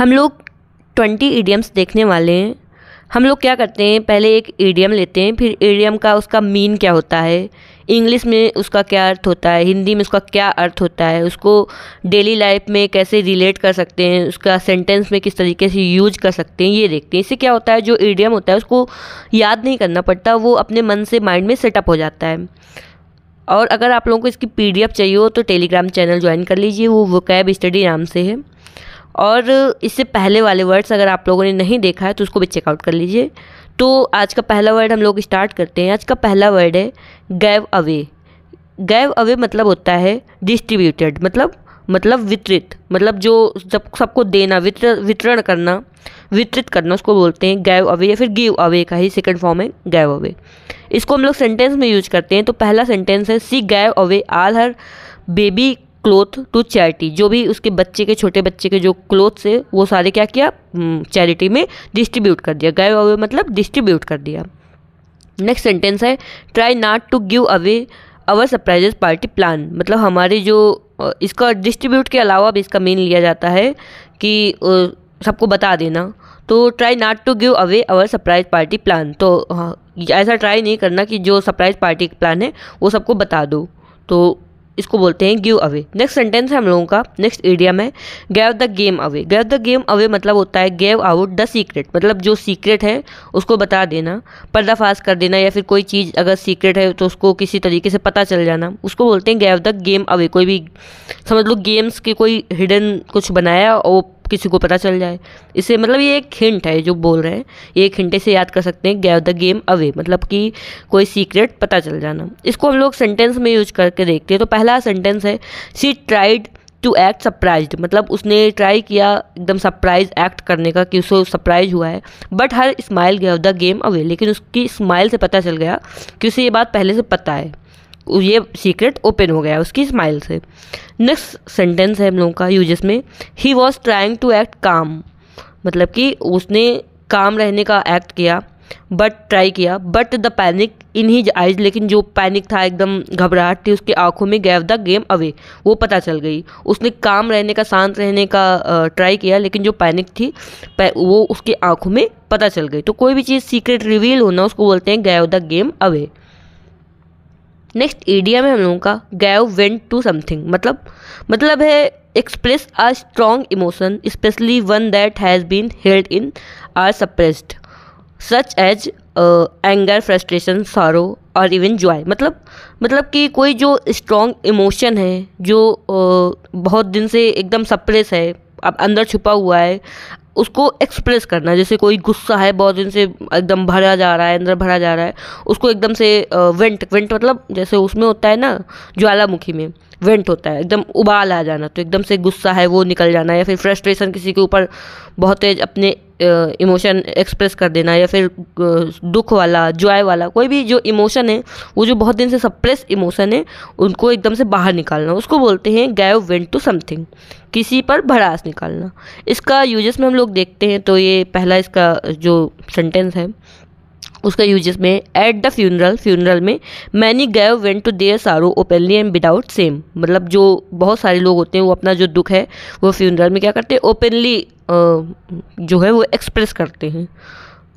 हम लोग 20 ईडियम्स देखने वाले हैं। हम लोग क्या करते हैं, पहले एक ईडियम लेते हैं, फिर ईडियम का उसका मीन क्या होता है, इंग्लिश में उसका क्या अर्थ होता है, हिंदी में उसका क्या अर्थ होता है, उसको डेली लाइफ में कैसे रिलेट कर सकते हैं, उसका सेंटेंस में किस तरीके से यूज कर सकते हैं, ये देखते हैं। इससे क्या होता है, जो ईडियम होता है उसको याद नहीं करना पड़ता, वो अपने मन से माइंड में सेटअप हो जाता है। और अगर आप लोगों को इसकी PDF चाहिए हो तो टेलीग्राम चैनल ज्वाइन कर लीजिए, वो वोकैब स्टडी नाम से है। और इससे पहले वाले वर्ड्स अगर आप लोगों ने नहीं देखा है तो उसको भी चेकआउट कर लीजिए। तो आज का पहला वर्ड हम लोग स्टार्ट करते हैं। आज का पहला वर्ड है गैव अवे। गैव अवे मतलब होता है डिस्ट्रीब्यूटेड, मतलब वितरित, मतलब जो सबको देना, वितरण करना, वितरित करना, उसको बोलते हैं गैव अवे, या फिर गिव अवे का ही सेकंड फॉर्म है गैव अवे। इसको हम लोग सेंटेंस में यूज करते हैं। तो पहला सेंटेंस है she gave away all her baby cloth to charity. जो भी उसके बच्चे के, छोटे बच्चे के जो क्लोथ्स है वो सारे क्या किया, चैरिटी में डिस्ट्रीब्यूट कर दिया। गैव अवे मतलब डिस्ट्रीब्यूट कर दिया। नेक्स्ट सेंटेंस है try not to give away our surprises party plan. मतलब हमारे जो इसका डिस्ट्रीब्यूट के अलावा भी इसका मीन लिया जाता है कि सबको बता देना। तो try not to give away our surprise party plan. तो ऐसा ट्राई नहीं करना कि जो सरप्राइज पार्टी प्लान है वो सबको बता दो, तो इसको बोलते हैं गिव अवे। नेक्स्ट सेंटेंस है हम लोगों का, नेक्स्ट इडियम है gave the game away. Gave the game away मतलब होता है गेव आउट द सीक्रेट, मतलब जो सीक्रेट है उसको बता देना, पर्दाफाश कर देना, या फिर कोई चीज़ अगर सीक्रेट है तो उसको किसी तरीके से पता चल जाना, उसको बोलते हैं गैव द गेम अवे। कोई भी समझ लो गेम्स की कोई हिडन कुछ बनाया और किसी को पता चल जाए, इसे मतलब ये एक हिंट है जो बोल रहे हैं, ये एक हिंट से याद कर सकते हैं गैव द गेम अवे, मतलब कि कोई सीक्रेट पता चल जाना। इसको हम लोग सेंटेंस में यूज करके देखते हैं। तो पहला सेंटेंस है she tried to act surprised, मतलब उसने ट्राई किया एकदम सरप्राइज एक्ट करने का, कि उसको सरप्राइज हुआ है। But her smile gave the game away, लेकिन उसकी स्माइल से पता चल गया कि उसे ये बात पहले से पता है, ये सीक्रेट ओपन हो गया उसकी स्माइल से। नेक्स्ट सेंटेंस है हम लोगों का यूजेस में he was trying to act calm, मतलब कि उसने काम रहने का एक्ट किया, बट ट्राई किया, but the panic in his eyes, लेकिन जो पैनिक था, एकदम घबराहट थी उसकी आंखों में, गैव द गेम अवे, वो पता चल गई। उसने काम रहने का, शांत रहने का ट्राई किया, लेकिन जो पैनिक थी वो उसकी आंखों में पता चल गई। तो कोई भी चीज़ सीक्रेट रिवील होना उसको बोलते हैं gave the game away. Next idiom है हम लोगों का गैव वेंट टू समथिंग, मतलब है express a strong emotion especially one that has been held in or suppressed such as anger, frustration, sorrow or even joy. मतलब कि कोई जो स्ट्रॉन्ग इमोशन है जो बहुत दिन से एकदम सप्रेस है, अब अंदर छुपा हुआ है, उसको एक्सप्रेस करना। जैसे कोई गुस्सा है बहुत दिन से एकदम भरा जा रहा है, अंदर भरा जा रहा है, उसको एकदम से वेंट मतलब जैसे उसमें होता है ना ज्वालामुखी में वेंट होता है, एकदम उबाल आ जाना, तो एकदम से गुस्सा है वो निकल जाना, या फिर फ्रस्ट्रेशन, किसी के ऊपर बहुत तेज अपने इमोशन एक्सप्रेस कर देना, या फिर दुख वाला, जॉय वाला, कोई भी जो इमोशन है वो जो बहुत दिन से सप्रेस इमोशन है उनको एकदम से बाहर निकालना, उसको बोलते हैं गैव वेंट टू समथिंग, किसी पर भड़ास निकालना। इसका यूजेस में हम लोग देखते हैं। तो ये पहला इसका जो सेंटेंस है उसका यूजेस में एट द फ्यूनरल में many gave vent to their sorrow openly and without shame, मतलब जो बहुत सारे लोग होते हैं वो अपना जो दुख है वो फ्यूनरल में क्या करते हैं, ओपनली जो है वो एक्सप्रेस करते हैं।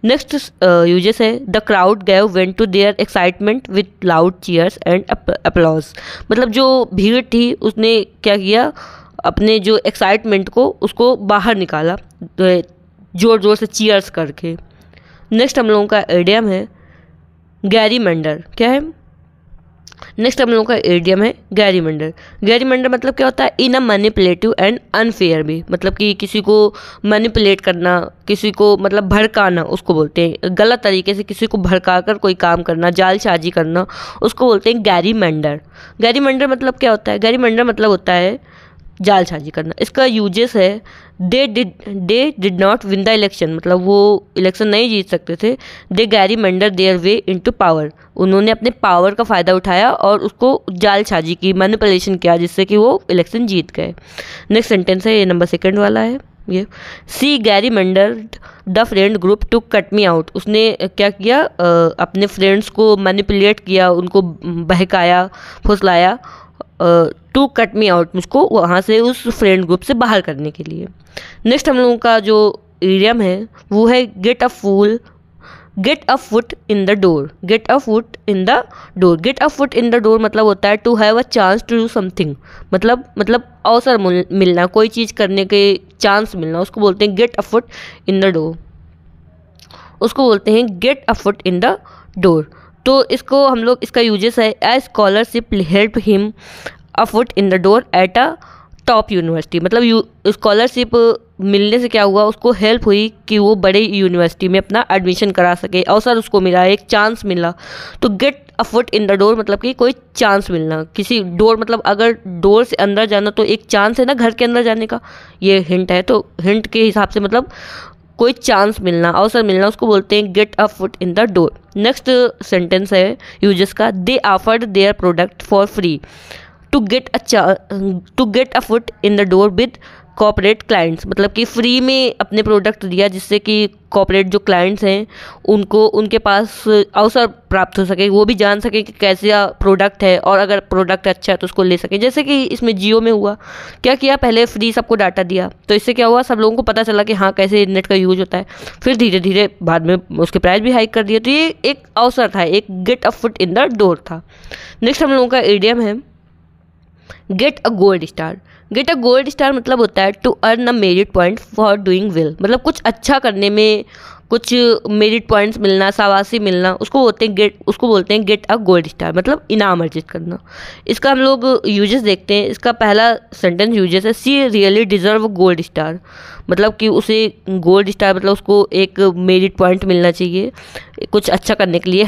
नेक्स्ट यूजेस है the crowd gave vent to their excitement with loud cheers and applause, मतलब जो भीड़ थी उसने क्या किया, अपने जो एक्साइटमेंट को उसको बाहर निकाला जोर जोर से चीयर्स करके। नेक्स्ट हम लोगों का इडियम है गैरीमैंडर। क्या है? नेक्स्ट हम लोगों का इडियम है गैरीमैंडर। गैरीमैंडर मतलब क्या होता है, इन अ मैनिपुलेटिव एंड अनफेयर भी, मतलब कि किसी को मैनिपुलेट करना, किसी को मतलब भड़काना, उसको बोलते हैं गलत तरीके से किसी को भड़काकर कोई काम करना, जालसाजी करना, उसको बोलते हैं गैरीमैंडर। गैरीमैंडर मतलब क्या होता है, गैरीमैंडर मतलब होता है जालसाजी करना। इसका यूजेस है they did not win the election, मतलब वो इलेक्शन नहीं जीत सकते थे। दे गैरीमैंडर देयर वे इनटू पावर, उन्होंने अपने पावर का फ़ायदा उठाया और उसको जालसाजी की, मैनिपुलेशन किया, जिससे कि वो इलेक्शन जीत गए। नेक्स्ट सेंटेंस है, ये नंबर 2 वाला है, ये she gerrymander the friend group to cut me out, उसने क्या किया, अपने फ्रेंड्स को मैनिपुलेट किया, उनको बहकाया, फुसलाया टू कट मी आउट, मुझको वहाँ से उस फ्रेंड ग्रुप से बाहर करने के लिए। नेक्स्ट हम लोगों का जो इडियम है वो है get a foot in the door. Get a foot in the door, get a foot in the door मतलब होता है to have a chance to do something, मतलब अवसर मिलना, कोई चीज़ करने के चांस मिलना, उसको बोलते हैं get a foot in the door, उसको बोलते हैं get a foot in the door. तो इसको हम लोग, इसका यूजेस है a scholarship help him a foot in the door at a top university, मतलब स्कॉलरशिप मिलने से क्या हुआ, उसको हेल्प हुई कि वो बड़े यूनिवर्सिटी में अपना एडमिशन करा सके, अवसर उसको मिला, एक चांस मिला। तो gate a foot in the door मतलब कि कोई चांस मिलना, किसी डोर मतलब अगर डोर से अंदर जाना तो एक चांस है ना घर के अंदर जाने का, ये हिंट है, तो हिंट के हिसाब से मतलब कोई चांस मिलना, अवसर मिलना, उसको बोलते हैं get a foot in the door. Next sentence है यूजेस का, they offered their product for free to get a foot in the door with corporate clients, मतलब कि फ्री में अपने प्रोडक्ट दिया जिससे कि कॉर्पोरेट जो क्लाइंट्स हैं उनको उनके पास अवसर प्राप्त हो सके, वो भी जान सके कि कैसा प्रोडक्ट है और अगर प्रोडक्ट अच्छा है तो उसको ले सके। जैसे कि इसमें जियो में हुआ, क्या किया, पहले फ्री सबको डाटा दिया, तो इससे क्या हुआ, सब लोगों को पता चला कि हाँ कैसे इंटरनेट का यूज होता है, फिर धीरे धीरे बाद में उसके प्राइस भी हाइक कर दिया। तो ये एक अवसर था, एक get a foot in the door था। नेक्स्ट हम लोगों का इडियम है get a gold star. Get a gold star मतलब होता है to earn a merit point for doing well, मतलब कुछ अच्छा करने में कुछ मेरिट पॉइंट्स मिलना, शाबाशी मिलना, उसको बोलते हैं गेट अ गोल्ड स्टार, मतलब इनाम अर्जित करना। इसका हम लोग यूजेस देखते हैं। इसका पहला सेंटेंस यूजेस है सी रियली डिजर्व गोल्ड स्टार, मतलब कि उसे गोल्ड स्टार मतलब उसको एक मेरिट पॉइंट मिलना चाहिए कुछ अच्छा करने के लिए,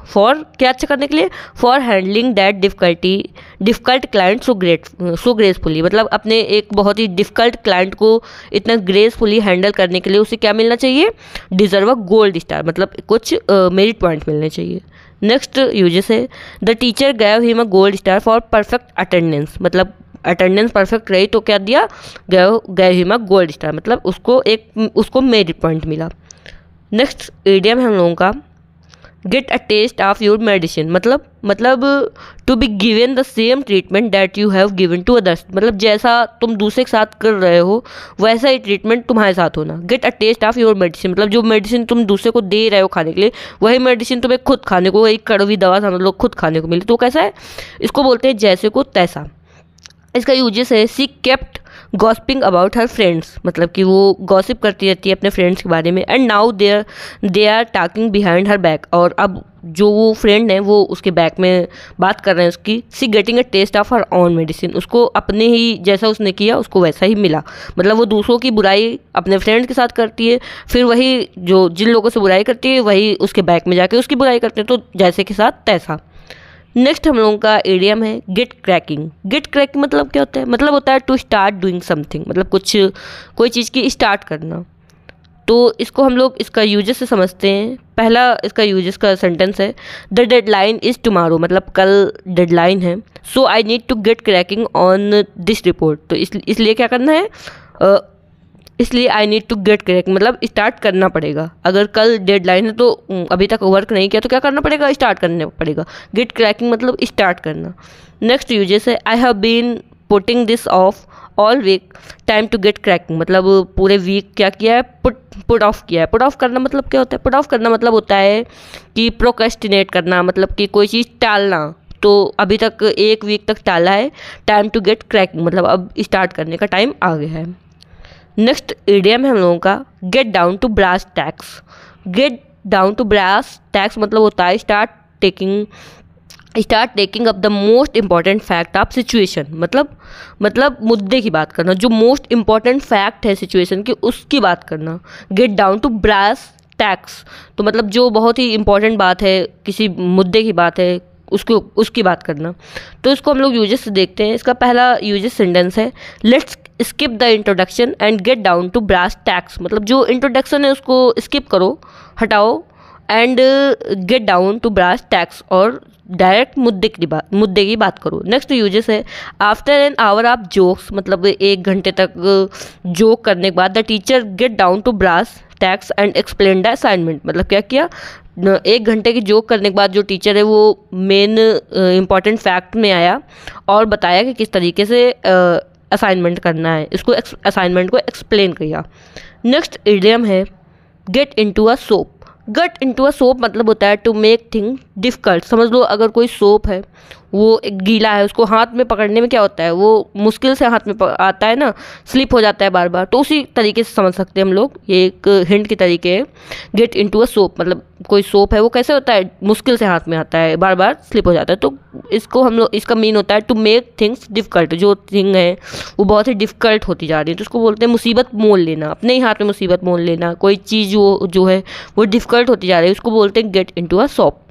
फॉर क्या अच्छा करने के लिए, for handling that difficult client so gracefully, मतलब अपने एक बहुत ही डिफ़िकल्ट क्लाइंट को इतना ग्रेसफुली हैंडल करने के लिए उसे क्या मिलना चाहिए, डिजर्व अ गोल्ड स्टार, मतलब कुछ मेरिट पॉइंट मिलने चाहिए। नेक्स्ट यूजेस है the teacher gave him a gold star for perfect attendance, मतलब अटेंडेंस परफेक्ट रही तो क्या दिया, gave him a gold star, मतलब उसको मेरिट पॉइंट मिला। नेक्स्ट इडियम है हम लोगों का get a taste of your medicine, मतलब to be given the same treatment that you have given to others, मतलब जैसा तुम दूसरे के साथ कर रहे हो वैसा ही ट्रीटमेंट तुम्हारे साथ होना। Get a taste of your medicine मतलब जो मेडिसिन तुम दूसरे को दे रहे हो खाने के लिए वही मेडिसिन तुम्हें खुद खाने को, वही कड़वी दवा समझ लो खुद खाने को मिले, तो कैसा है, इसको बोलते हैं जैसे को तैसा। इसका यूजेस है she kept gossiping about her friends, मतलब कि वो गॉसिप करती रहती है अपने फ्रेंड्स के बारे में, and now they are talking behind her back, और अब जो वो फ्रेंड है वो उसके बैक में बात कर रहे हैं उसकी। She getting a taste of her own medicine, उसको अपने ही जैसा उसने किया उसको वैसा ही मिला, मतलब वो दूसरों की बुराई अपने फ्रेंड्स के साथ करती है, फिर वही जो जिन लोगों से बुराई करती है वही उसके बैक में जाके उसकी बुराई करते हैं, तो जैसे के साथ तैसा। नेक्स्ट हम लोगों का इडियम है गेट क्रैकिंग। गेट क्रैकिंग मतलब क्या होता है, मतलब होता है टू स्टार्ट डूइंग समथिंग, मतलब कोई चीज़ की स्टार्ट करना। तो इसको हम लोग इसका यूजेस से समझते हैं। पहला इसका यूजेस का सेंटेंस है द डेडलाइन इज़ टुमारो, मतलब कल डेडलाइन है, so I need to get cracking on this report, तो इसलिए क्या करना है, इसलिए I need to get cracking मतलब स्टार्ट करना पड़ेगा। अगर कल डेडलाइन है तो अभी तक वर्क नहीं किया तो क्या करना पड़ेगा, स्टार्ट करना पड़ेगा। गेट क्रैकिंग मतलब स्टार्ट करना। नेक्स्ट यूजेस है I have been putting this off all week, time to get cracking, मतलब पूरे वीक क्या किया है, पुट ऑफ किया है। पुट ऑफ करना मतलब क्या होता है, पुट ऑफ करना मतलब होता है कि प्रोक्रेस्टिनेट करना, मतलब कि कोई चीज़ टालना, तो अभी तक एक वीक तक टाला है। टाइम टू गेट क्रैकिंग मतलब अब स्टार्ट करने का टाइम आ गया है। नेक्स्ट इडियम है हम लोगों का get down to brass tacks. Get down to brass tacks मतलब होता है start taking up the most important fact of situation, मतलब मुद्दे की बात करना, जो मोस्ट इंपॉर्टेंट फैक्ट है सिचुएशन की उसकी बात करना। Get down to brass tacks तो मतलब जो बहुत ही इंपॉर्टेंट बात है, किसी मुद्दे की बात है उसकी बात करना। तो इसको हम लोग यूजेस से देखते हैं। इसका पहला यूजेस सेंटेंस है let's skip the introduction and get down to brass tacks, मतलब जो इंट्रोडक्शन है उसको स्किप करो, हटाओ, and get down to brass tacks और डायरेक्ट मुद्दे की बात करो। नेक्स्ट यूजेस है after an hour of jokes, मतलब 1 घंटे तक जोक करने के बाद the teacher get down to brass tacks and explain the assignment, मतलब क्या किया, 1 घंटे की जोक करने के बाद जो टीचर है वो मेन इम्पॉर्टेंट फैक्ट में आया और बताया कि किस तरीके से असाइनमेंट करना है, इसको असाइनमेंट को एक्सप्लेन किया। नेक्स्ट इडियम है get into a soap. Gate into a soap मतलब होता है टू मेक थिंग डिफ़िकल्ट। समझ लो अगर कोई सोप है वो एक गीला है, उसको हाथ में पकड़ने में क्या होता है, वो मुश्किल से हाथ में आता है ना, स्लिप हो जाता है बार बार, तो उसी तरीके से समझ सकते हैं हम लोग। ये एक हिंट की तरीके है। गेट इनटू अ सोप मतलब कोई सोप है वो कैसे होता है, मुश्किल से हाथ में आता है, बार बार स्लिप हो जाता है, तो इसको हम लोग, इसका मीन होता है टू मेक थिंग्स डिफ़िकल्ट। जो थिंग है वो बहुत ही डिफ़िकल्ट होती जा रही है तो उसको बोलते हैं मुसीबत मोल लेना, अपने ही हाथ में मुसीबत मोल लेना। कोई चीज़ जो है वो डिफ़िकल्ट होती जा रही है, उसको बोलते हैं गेट इनटू अ सोप।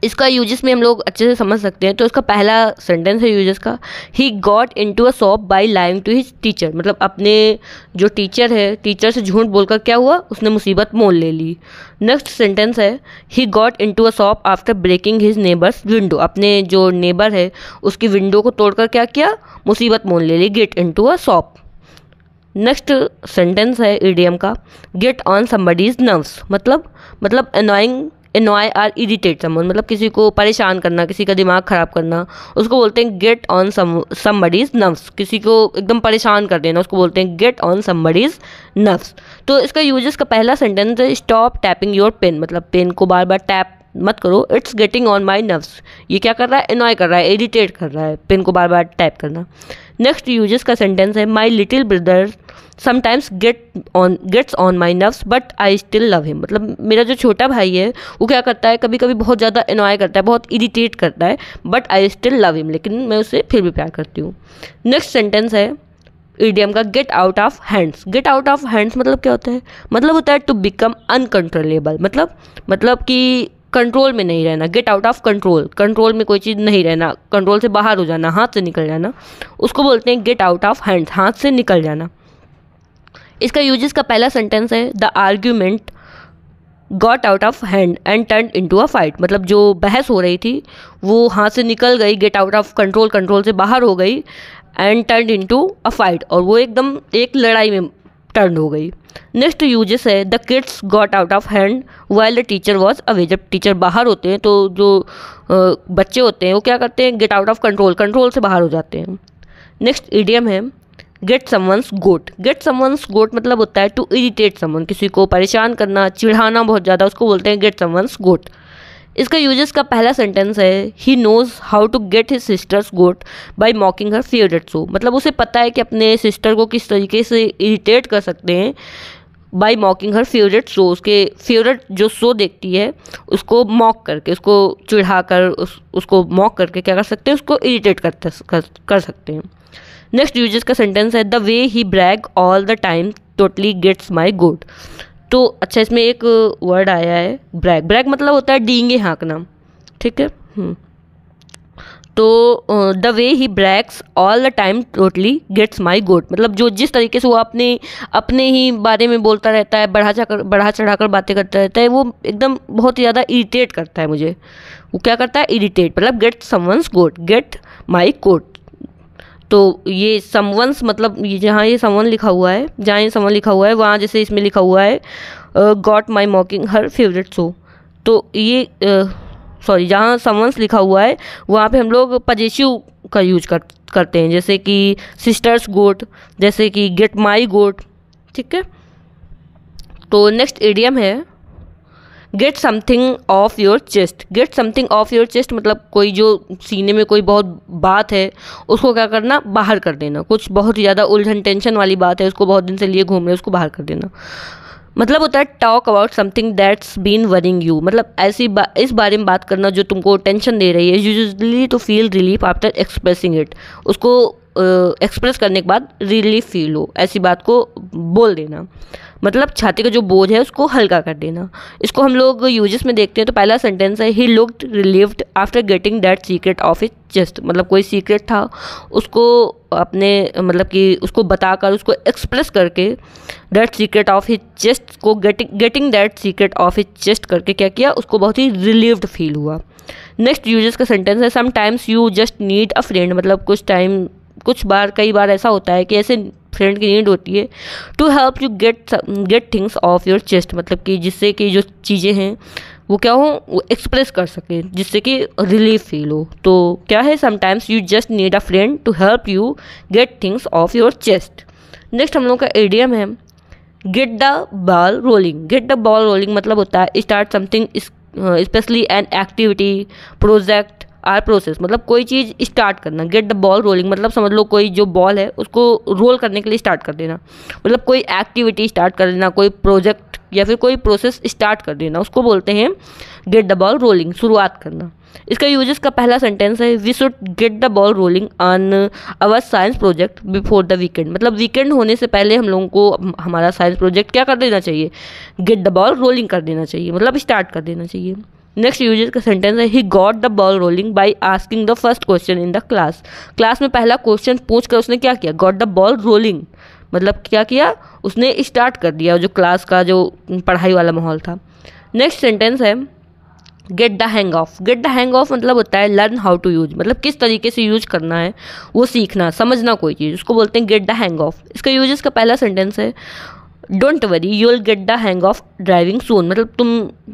इसका यूजेस में हम लोग अच्छे से समझ सकते हैं। तो इसका पहला सेंटेंस है यूजेस का, he got into a shop by lying to his teacher. मतलब अपने जो टीचर है, टीचर से झूठ बोलकर क्या हुआ, उसने मुसीबत मोल ले ली। नेक्स्ट सेंटेंस है he got into a shop after breaking his neighbours window. अपने जो नेबर है उसकी विंडो को तोड़कर क्या किया, मुसीबत मोल ले ली, get into a shop. Next sentence है इडियम का गेट ऑन समबडीज नर्व्स। मतलब annoy और इरिटेट समवन, मतलब किसी को परेशान करना, किसी का दिमाग ख़राब करना, उसको बोलते हैं गेट ऑन समबडीज नर्व्स। किसी को एकदम परेशान कर देना, उसको बोलते हैं गेट ऑन समबडीज नर्व्स। तो इसका यूजेस का पहला सेंटेंस है स्टॉप टैपिंग योर पेन। मतलब पेन को बार बार टैप मत करो, it's getting on my nerves. ये क्या कर रहा है, एनॉय कर रहा है, इरिटेट कर रहा है, पेन को बार बार टैप करना। नेक्स्ट यूजेस का सेंटेंस है my little brother sometimes gets on my nerves but I still love him. मतलब मेरा जो छोटा भाई है वो क्या करता है, कभी कभी बहुत ज़्यादा एनॉय करता है, बहुत इरिटेट करता है, but I still love him, लेकिन मैं उसे फिर भी प्यार करती हूँ। नेक्स्ट सेंटेंस है इडियम का get out of hands. Get out of hands मतलब क्या होता है, मतलब होता है टू बिकम अनकंट्रोलेबल। मतलब कि कंट्रोल में नहीं रहना, get out of control, control में कोई चीज़ नहीं रहना, कंट्रोल से बाहर हो जाना, हाथ से निकल जाना, उसको बोलते हैं गेट आउट ऑफ हैंड्स, हाथ से निकल जाना। इसका यूजेस का पहला सेंटेंस है the argument got out of hand and turn into a fight. मतलब जो बहस हो रही थी वो हाथ से निकल गई, get out of control, control से बाहर हो गई, and turn into a fight, और वो एकदम एक लड़ाई में टर्न हो गई। नेक्स्ट यूजेस है the kids got out of hand while the teacher was away. जब टीचर बाहर होते हैं तो जो बच्चे होते हैं वो क्या करते हैं, get out of control, control से बाहर हो जाते हैं। नेक्स्ट इडियम है gate someone's goat. Gate someone's गोट मतलब होता है टू इरिटेट समवन, किसी को परेशान करना, चिढ़ाना बहुत ज़्यादा, उसको बोलते हैं गेट समवंस गोट। इसका यूजेस का पहला सेंटेंस है he knows how to get his sister's goat by mocking her favourite show. मतलब उसे पता है कि अपने सिस्टर को किस तरीके से इरिटेट कर सकते हैं, by mocking her favourite show, उसके फेवरेट जो शो देखती है उसको मॉक करके, उसको चिढ़ा कर, उसको मॉक करके क्या कर सकते हैं, उसको इरिटेट कर सकते हैं। नेक्स्ट यूजेस का सेंटेंस है the way he brag all the time totally gets my goat. तो अच्छा, इसमें एक वर्ड आया है ब्रैग। ब्रैग मतलब होता है डींगे हाँकना, ठीक है। तो the way he brags all the time totally gets my goat, मतलब जो जिस तरीके से वो अपने ही बारे में बोलता रहता है, बढ़ा चढ़ाकर बातें करता रहता है, वो एकदम बहुत ही ज़्यादा इरिटेट करता है मुझे। वो क्या करता है, इरिटेट, मतलब get someone's goat, get my goat. तो ये समवंस मतलब जहाँ ये समवन लिखा हुआ है, जहाँ ये समवन लिखा हुआ है वहाँ जैसे इसमें लिखा हुआ है got my मॉकिंग her favourite show. तो ये जहाँ समवंस लिखा हुआ है वहाँ पे हम लोग पजेसिव का यूज करते हैं, जैसे कि सिस्टर्स गोट, जैसे कि गेट माई गोट, ठीक है। तो नेक्स्ट इडियम है gate something off your chest. Gate something off your chest मतलब कोई जो सीने में कोई बहुत बात है उसको क्या करना, बाहर कर देना। कुछ बहुत ही ज़्यादा उलझन टेंशन वाली बात है, उसको बहुत दिन से लिए घूम रहे, उसको बाहर कर देना। मतलब होता है talk about something that's been worrying you. मतलब इस बारे में बात करना जो तुमको टेंशन दे रही है। Usually to feel relief after expressing it. उसको एक्सप्रेस करने के बाद रिलीफ फील हो, ऐसी बात को बोल देना। मतलब छाती का जो बोझ है उसको हल्का कर देना। इसको हम लोग यूजेस में देखते हैं। तो पहला सेंटेंस है he looked relieved after getting that secret off his chest. मतलब कोई सीक्रेट था, उसको अपने मतलब कि उसको बताकर, उसको एक्सप्रेस करके that secret off his chest को getting that secret off his chest करके क्या किया, उसको बहुत ही रिलीव्ड फील हुआ। नेक्स्ट यूजेस का सेंटेंस है sometimes you just need a friend. मतलब कई बार ऐसा होता है कि ऐसे फ्रेंड की नीड होती है to help you get things off your chest. मतलब कि जिससे कि जो चीज़ें हैं वो क्या हो, वो एक्सप्रेस कर सके, जिससे कि रिलीफ फील हो। तो क्या है, sometimes you just need a friend to help you get things off your chest. Next हम लोग का एडियम है get the ball rolling. Get the ball rolling मतलब होता है start something, especially an activity, project or process, मतलब कोई चीज़ स्टार्ट करना। गेट द बॉल रोलिंग मतलब समझ लो कोई जो बॉल है उसको रोल करने के लिए स्टार्ट कर देना, मतलब कोई एक्टिविटी स्टार्ट कर देना, कोई प्रोजेक्ट या फिर कोई प्रोसेस स्टार्ट कर देना, उसको बोलते हैं गेट द बॉल रोलिंग, शुरुआत करना। इसका यूजेस का पहला सेंटेंस है we should get the ball rolling on our science project before the weekend. मतलब वीकेंड होने से पहले हम लोगों को हमारा साइंस प्रोजेक्ट क्या कर देना चाहिए, गेट द बॉल रोलिंग कर देना चाहिए, मतलब स्टार्ट कर देना चाहिए। नेक्स्ट यूजेस का सेंटेंस है he got the ball rolling by asking the first question in the class. Class में पहला क्वेश्चन पूछ कर उसने क्या किया, गॉट द बॉल रोलिंग, मतलब क्या किया, उसने स्टार्ट कर दिया जो क्लास का जो पढ़ाई वाला माहौल था। नेक्स्ट सेंटेंस है get the hang of. Gate the hang of मतलब होता है लर्न हाउ टू यूज, मतलब किस तरीके से यूज करना है, वो सीखना, समझना कोई चीज़, उसको बोलते हैं गेट द हैंग ऑफ। इसका यूजेस का पहला सेंटेंस है don't worry you will get the hang of driving soon, मतलब तुम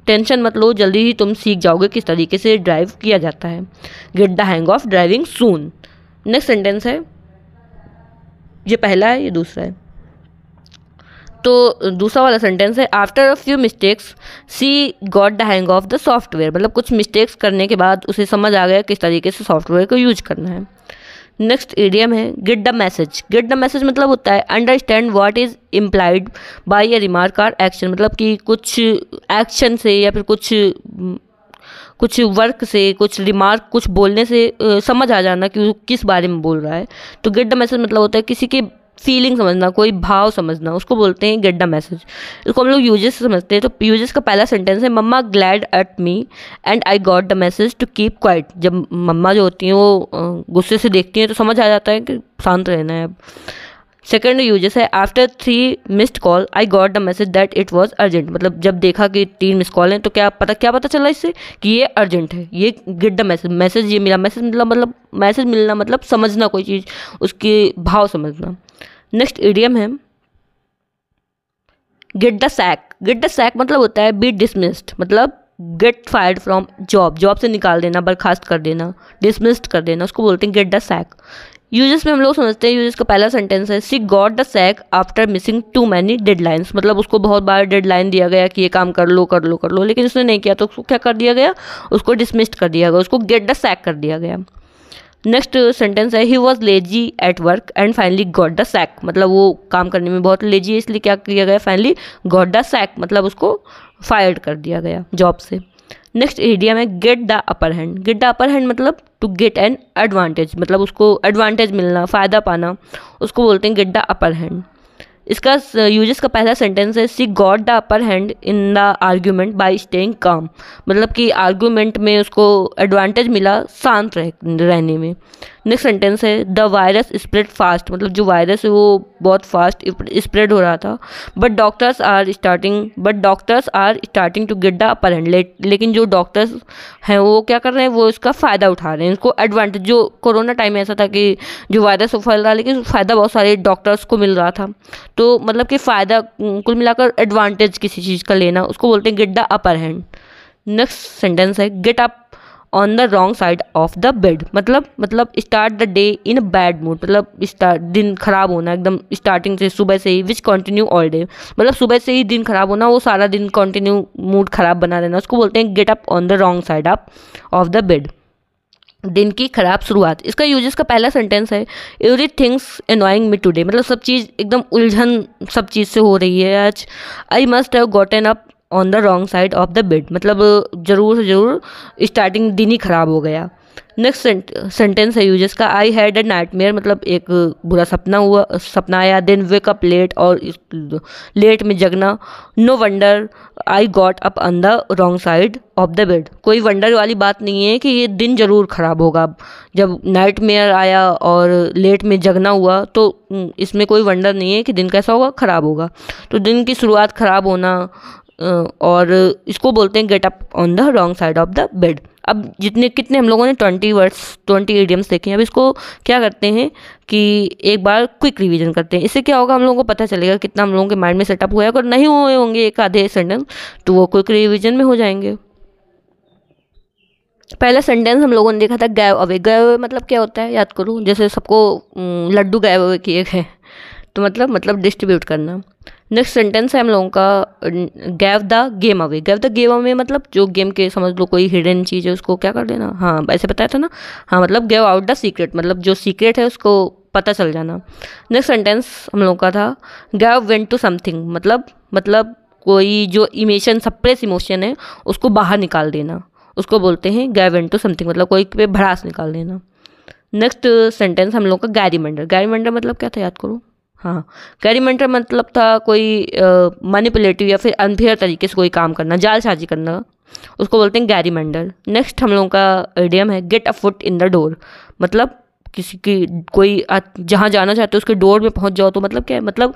टेंशन मत लो, जल्दी ही तुम सीख जाओगे किस तरीके से ड्राइव किया जाता है। Get the hang of driving soon. Next sentence है, ये पहला है, ये दूसरा है। तो दूसरा वाला सेंटेंस है after a few mistakes she got the hang of the software, मतलब कुछ मिस्टेक्स करने के बाद उसे समझ आ गया किस तरीके से सॉफ्टवेयर को यूज करना है। नेक्स्ट इडियम है get the message. Get the message मतलब होता है understand what is implied by a remark और एक्शन, मतलब कि कुछ एक्शन से या फिर कुछ वर्क से, कुछ रिमार्क, कुछ बोलने से समझ आ जाना कि वो किस बारे में बोल रहा है। तो गेट द मैसेज मतलब होता है किसी के फीलिंग समझना, कोई भाव समझना, उसको बोलते हैं गेट द मैसेज। इसको हम लोग यूजेस से समझते हैं। तो यूजेस का पहला सेंटेंस है mama glared at me and I got the message to keep quiet. जब मम्मा जो होती हैं वो गुस्से से देखती हैं तो समझ आ जाता है कि शांत रहना है अब। सेकेंड यूजेस है after 3 missed call I got the message that it was urgent, मतलब जब देखा कि 3 मिस कॉल हैं तो क्या पता चला इससे कि ये अर्जेंट है, ये गेट द मैसेज। मैसेज ये मिला, मैसेज मतलब मैसेज मिलना मतलब समझना कोई चीज़, उसके भाव समझना। नेक्स्ट इडियम है get the sack. Get the sack मतलब होता है बी डिसमिस्ड, मतलब get fired from job, job से निकाल देना, बर्खास्त कर देना, डिसमिस्ड कर देना, उसको बोलते हैं गेट द सैक। यूजेस में हम लोग समझते हैं, यूजेस का पहला सेंटेंस है she got the sack after missing too many deadlines, मतलब उसको बहुत बार डेडलाइन दिया गया कि ये काम कर लो कर लो कर लो, लेकिन उसने नहीं किया तो उसको क्या कर दिया गया, उसको डिसमिस्ड कर दिया गया, उसको गेट द सैक कर दिया गया। नेक्स्ट सेंटेंस है he was lazy at work and finally got the sack, मतलब वो काम करने में बहुत लेजी है इसलिए क्या किया गया, फाइनली गॉट द सैक, मतलब उसको फायर्ड कर दिया गया जॉब से। नेक्स्ट इडियम है get the upper hand. Get the upper hand मतलब टू गेट एन एडवांटेज, मतलब उसको एडवांटेज मिलना, फ़ायदा पाना, उसको बोलते हैं गेट द अपर हैंड। इसका यूजेस का पहला सेंटेंस है she got the upper hand in the argument by staying calm, मतलब कि आर्ग्यूमेंट में उसको एडवांटेज मिला शांत रहने में। नेक्स्ट सेंटेंस है द वायरस स्प्रेड फास्ट, मतलब जो वायरस है वो बहुत फास्ट स्प्रेड हो रहा था। But doctors are starting to get the upper hand, लेकिन जो डॉक्टर्स हैं वो क्या कर रहे हैं, वो इसका फ़ायदा उठा रहे हैं, उसको एडवांटेज। जो कोरोना टाइम में ऐसा था कि जो वायरस वो फैल रहा, लेकिन फ़ायदा बहुत सारे डॉक्टर्स को मिल रहा था, तो मतलब कि फ़ायदा कुल मिलाकर एडवांटेज किसी चीज़ का लेना, उसको बोलते हैं get the upper hand. Next sentence है get up on the wrong side of the bed, मतलब start the day in a bad mood, मतलब दिन खराब होना एकदम स्टार्टिंग से, सुबह से ही, विच कंटिन्यू ऑल डे, मतलब सुबह से ही दिन खराब होना, वो सारा दिन कंटिन्यू मूड खराब बना रहना, उसको बोलते हैं gate up on the wrong side of the bed, दिन की खराब शुरुआत। इसका यूजेस का पहला सेंटेंस है एवरीथिंग्स एनॉइंग मी टुडे, मतलब सब चीज़ एकदम उलझन सब चीज़ से हो रही है आज। I must have gotten up on the wrong side of the bed, मतलब ज़रूर से ज़रूर स्टार्टिंग दिन ही खराब हो गया। नेक्स्ट सेंटेंस है यूजेस का आई हैड अ नाइटमेयर, मतलब एक बुरा सपना आया। देन वेक अप लेट, और लेट में जगना। No wonder I got up on the wrong side of the bed, कोई वंडर वाली बात नहीं है कि ये दिन ज़रूर ख़राब होगा। जब नाइटमेयर आया और लेट में जगना हुआ तो इसमें कोई वंडर नहीं है कि दिन कैसा होगा, ख़राब होगा। तो दिन की शुरुआत ख़राब होना, और इसको बोलते हैं gate up on the wrong side of the bed. अब कितने हम लोगों ने 20 इडियम्स देखे हैं। अब इसको क्या करते हैं कि एक बार क्विक रिवीजन करते हैं। इससे क्या होगा, हम लोगों को पता चलेगा कितना हम लोगों के माइंड में सेटअप हुआ है। अगर नहीं हुए होंगे एक आधे सेंटेंस तो वो क्विक रिवीजन में हो जाएंगे। पहला सेंटेंस हम लोगों ने देखा था गैव अवे। गैव अवे मतलब क्या होता है, याद करो। जैसे सबको लड्डू गैव अवे किए गए, तो मतलब डिस्ट्रीब्यूट करना। नेक्स्ट सेंटेंस है हम लोगों का gave the game away. Gave the game away मतलब जो गेम के समझ लो कोई हिडन चीज़ है उसको क्या कर देना। हाँ, ऐसे बताया था ना। हाँ, मतलब गैव आउट द सीक्रेट, मतलब जो सीक्रेट है उसको पता चल जाना। नेक्स्ट सेंटेंस हम लोगों का था गैव वेंट टू समथिंग, मतलब कोई जो इमोशन, सप्रेस इमोशन है उसको बाहर निकाल देना, उसको बोलते हैं गैव वेंट टू समथिंग, मतलब कोई पे भड़ास निकाल देना। नेक्स्ट सेंटेंस हम लोग का गैरीमैंडर। गैरीमैंडर मतलब क्या था, याद करो। हाँ, गैरीमैंडर मतलब था कोई मैनिपुलेटिव या फिर अनफेयर तरीके से कोई काम करना, जालसाजी करना, उसको बोलते हैं गैरीमैंडर। नेक्स्ट हम लोगों का इडियम है get a foot in the door. मतलब किसी की कोई जहाँ जाना चाहते हो उसके डोर में पहुँच जाओ, तो मतलब क्या है, मतलब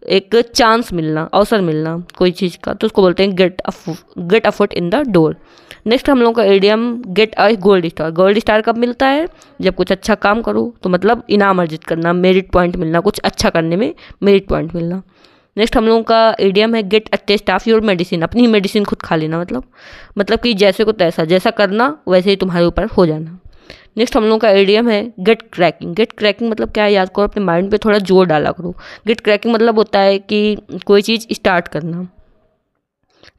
एक चांस मिलना, अवसर मिलना कोई चीज़ का, तो उसको बोलते हैं get a foot in the door. Next हम लोगों का idiom gate a gold star. Gold star कब मिलता है, जब कुछ अच्छा काम करो, तो मतलब इनाम अर्जित करना, मेरिट पॉइंट मिलना, कुछ अच्छा करने में मेरिट पॉइंट मिलना। नेक्स्ट हम लोगों का इडियम है get a taste of your medicine. अपनी मेडिसिन खुद खा लेना, मतलब कि जैसे को तैसा, जैसा करना वैसे ही तुम्हारे ऊपर हो जाना। नेक्स्ट हम लोगों का इडियम है गेट क्रैकिंग। गेट क्रैकिंग मतलब क्या है, याद करो, अपने माइंड पे थोड़ा जोर डाला करो। गेट क्रैकिंग मतलब होता है कि कोई चीज़ स्टार्ट करना।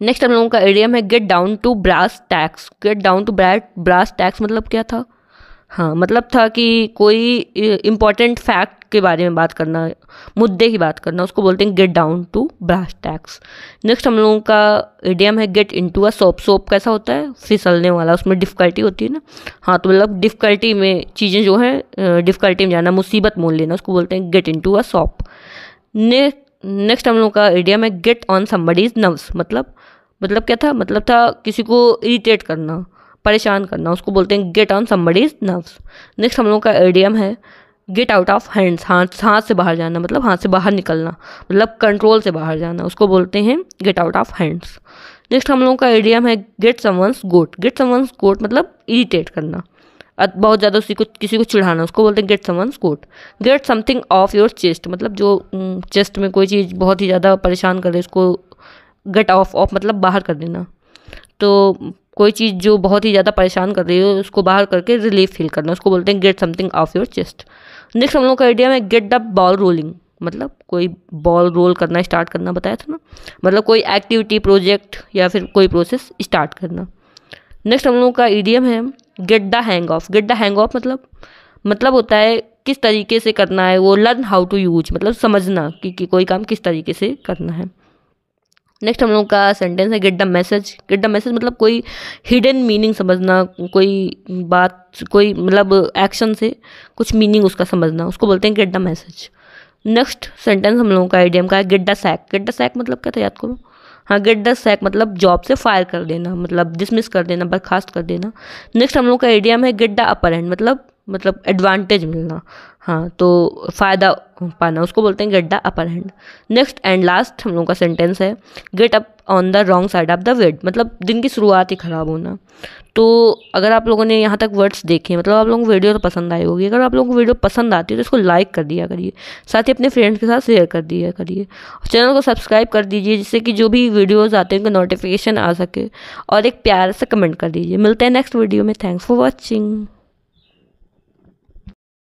नेक्स्ट हम लोगों का इडियम है get down to brass tacks. Get down to brass tacks मतलब क्या था, हाँ, मतलब था कि कोई इम्पॉर्टेंट फैक्ट के बारे में बात करना, मुद्दे की बात करना, उसको बोलते हैं get down to brass tacks. Next हम लोगों का इडियम है get into a soap. Soap कैसा होता है, फिसलने वाला, उसमें डिफ़िकल्टी होती है ना। हाँ, तो मतलब डिफ़िकल्टी में चीज़ें जो हैं, डिफ़िकल्टी में जाना, मुसीबत मोल लेना, उसको बोलते हैं gate into a soap. Next हम लोग का इडियम है गेट ऑन समबडीज नर्व्स। मतलब क्या था, मतलब था किसी को इरिटेट करना, परेशान करना, उसको बोलते हैं gate on somebody's nerves. Next हम लोग का इडियम है गेट आउट ऑफ हैंड्स। हाथ से बाहर जाना, मतलब हाथ से बाहर निकलना, मतलब कंट्रोल से बाहर जाना, उसको बोलते हैं get out of hands. Next हम लोग का इडियम है gate someone's goat. Gate someone's गोट मतलब इरिटेट करना, बहुत ज़्यादा किसी को चिढ़ाना, उसको बोलते हैं get someone's goat. Get something off your chest, मतलब जो चेस्ट में कोई चीज़ बहुत ही ज़्यादा परेशान करे, उसको गेट ऑफ मतलब बाहर कर देना। तो कोई चीज़ जो बहुत ही ज़्यादा परेशान कर रही हो उसको बाहर करके रिलीफ फील करना, उसको बोलते हैं gate something off your chest. Next हम लोग का आइडिया में गेट द बॉल रोलिंग। मतलब कोई बॉल रोल करना, स्टार्ट करना, बताया था ना, मतलब कोई एक्टिविटी, प्रोजेक्ट या फिर कोई प्रोसेस स्टार्ट करना। नेक्स्ट हम लोग का इडियम है get the hang of. Gate the hang of मतलब होता है किस तरीके से करना है वो, लर्न हाउ टू यूज, मतलब समझना कि कोई काम किस तरीके से करना है। नेक्स्ट हम लोग का सेंटेंस है get the message. Get the message मतलब कोई हिडन मीनिंग समझना, कोई बात, कोई मतलब एक्शन से कुछ मीनिंग उसका समझना, उसको बोलते हैं get the message. Next sentence हम लोगों का आइडियम का है get the sack. Get the sack मतलब क्या था, याद करो। हाँ, गेट द सैक मतलब जॉब से फायर कर देना, मतलब डिसमिस कर देना, बर्खास्त कर देना। नेक्स्ट हम लोग का आइडियम है गेट द अपर हैंड, मतलब एडवांटेज मिलना, हाँ, तो फ़ायदा पाना, उसको बोलते हैं get the upper hand. Next and last हम लोगों का सेंटेंस है get up on the wrong side of the bed. मतलब दिन की शुरुआत ही ख़राब होना। तो अगर आप लोगों ने यहाँ तक वर्ड्स देखे, मतलब आप लोगों को वीडियो तो पसंद आई होगी। अगर आप लोगों को वीडियो पसंद आती है तो इसको लाइक कर दिया करिए, साथ ही अपने फ्रेंड्स के साथ शेयर कर दिया करिए, चैनल को सब्सक्राइब कर दीजिए जिससे कि जो भी वीडियोज़ आते हैं उनका नोटिफिकेशन आ सके, और एक प्यार से कमेंट कर दीजिए। मिलते हैं नेक्स्ट वीडियो में। Thanks for watching.